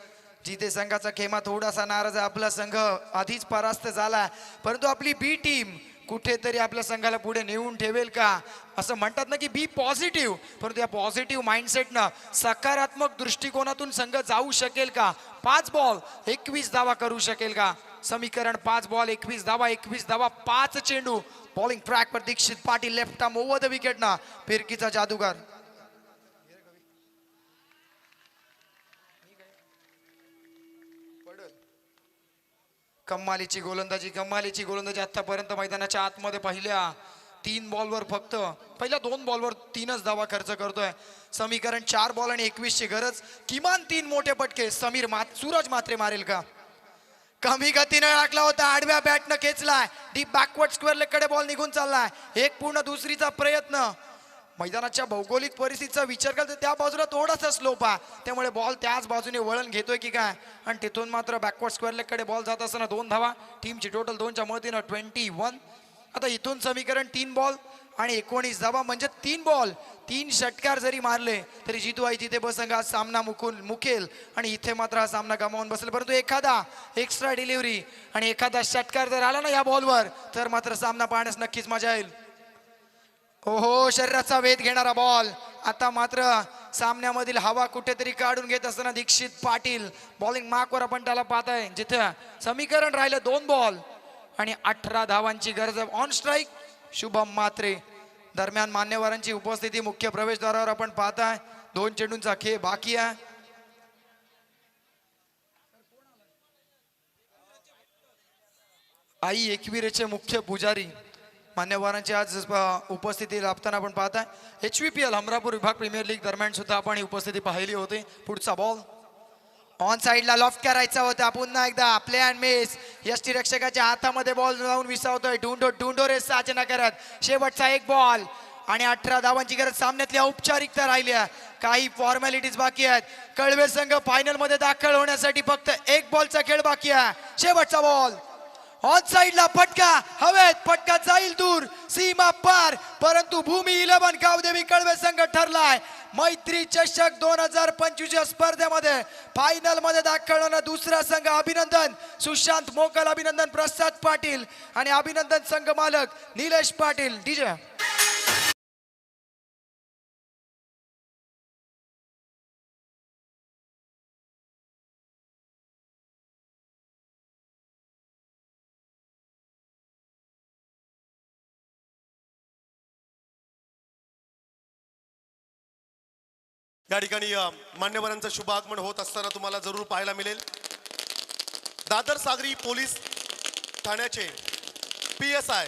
जिथे संघाचा खेमा थोडासा नाराज आहे. आपला संघ आधीच परास्त झाला, परंतु आपली बी टीम कुठेतरी आपल्या संघाला पुढे नेऊन ठेवेल का? असं म्हणतात ना की बी पॉझिटिव्ह, परंतु या पॉझिटिव्ह माइंडसेटनं सकारात्मक दृष्टिकोनातून संघ जाऊ शकेल का? 5 बॉल 21 धावा करू शकेल का? समीकरण 5 बॉल 21 धावा, 21 धावा 5 चेंडू. बॉलिंग ट्रॅक पर Dikshit Patil, left arm over the wicket ना, फिरकीचा जादूगार. कमालीची गोलंदाजी आतापर्यंत मैदानाच्या आतमध्ये पहिल्या 3 बॉलवर फक्त पहिल्या 2 बॉलवर 3च धावा खर्च करतोय. समीकरण 4 बॉल आणि 21 ची गरज. किमान 3 मोठे पटके सूरज मात्रे मारेल का? कमी गतीने टाकला होता, आडव्या बॅटनं खेचलाय. डीप बॅकवर्ड स्क्वेअर लेग कडे बॉल निघून चाललाय. एक पूर्ण, दुसरीचा प्रयत्न. मैदानाच्या भौगोलिक परिस्थितीचा विचार करता त्या बाजूला थोडासा स्लोप आहे, त्यामुळे बॉल त्याच बाजूने वळण घेतोय की काय. आणि तिथून मात्र बॅकवर्ड स्क्वेअर लेग कडे बॉल जात असताना 2 धावा. टीमची टोटल 2च्या मदतीनं 21. आता इथून समीकरण 3 बॉल आणि 19 धावा, म्हणजे 3 बॉल 3 षटकार जरी मारले तरी जितू आई तिथे बसंग हा सामना मुकेल आणि इथे मात्र हा सामना गमावून बसेल. परंतु एखादा एक्स्ट्रा डिलिव्हरी आणि एखादा षटकार जर आला ना या बॉलवर तर मात्र सामना पाहण्यास नक्कीच मजा येईल. ओहो, शरीराचा वेध घेणारा बॉल. आता मात्र सामन्यामधील हवा कुठेतरी काढून घेत असताना दीक्षित पाटील बॉलिंग मार्कवर आपण त्याला पाहताय, जिथे समीकरण राहिलं 2 बॉल आणि 18 धावांची गरज. On strike Shubham Mhatre. दरम्यान मान्यवरांची उपस्थिती मुख्य प्रवेशद्वारावर आपण पाहताय. 2 चेंडूंचा खेळ बाकी आहे. आई एकविरेचे मुख्य पुजारी मान्यवरांची आज उपस्थिती लाभताना आपण पाहताय. HVPL हमरापूर विभाग प्रीमियर लीग दरम्यान सुद्धा आपण उपस्थिती पाहिली होती. पुढचा बॉल ऑन साइडला लॉफ्ट करायचा होता. पुन्हा एकदा प्ले अँड मिस. यष्टी रक्षकाच्या हातामध्ये बॉल जाऊन विसावतोय. ढुंडो रेस साचना करत शेवटचा 1 बॉल आणि 18 धावांची गरज. सामन्यातल्या औपचारिकता राहिल्या, काही फॉर्मॅलिटीज बाकी आहेत. कळवे संघ फायनल मध्ये दाखल होण्यासाठी फक्त 1 बॉलचा खेळ बाकी आहे. शेवटचा बॉल ऑन साइडला, फटका हवेत, फटका जाईल दूर, सीमा पार, परंतु भूमी 11 गावदेवी कळवे संघ ठरलाय मैत्री चषक 2025 स्पर्धेमध्ये फायनल मध्ये दाखल होणार दुसरा संघ. अभिनंदन सुशांत मोकल, अभिनंदन प्रसाद पाटील आणि अभिनंदन संघ मालक निलेश पाटील. डीजे या ठिकाणी मान्यवरांचं शुभ आगमन होत असताना तुम्हाला जरूर पाहायला मिळेल. दादर सागरी पोलीस ठाण्याचे PSI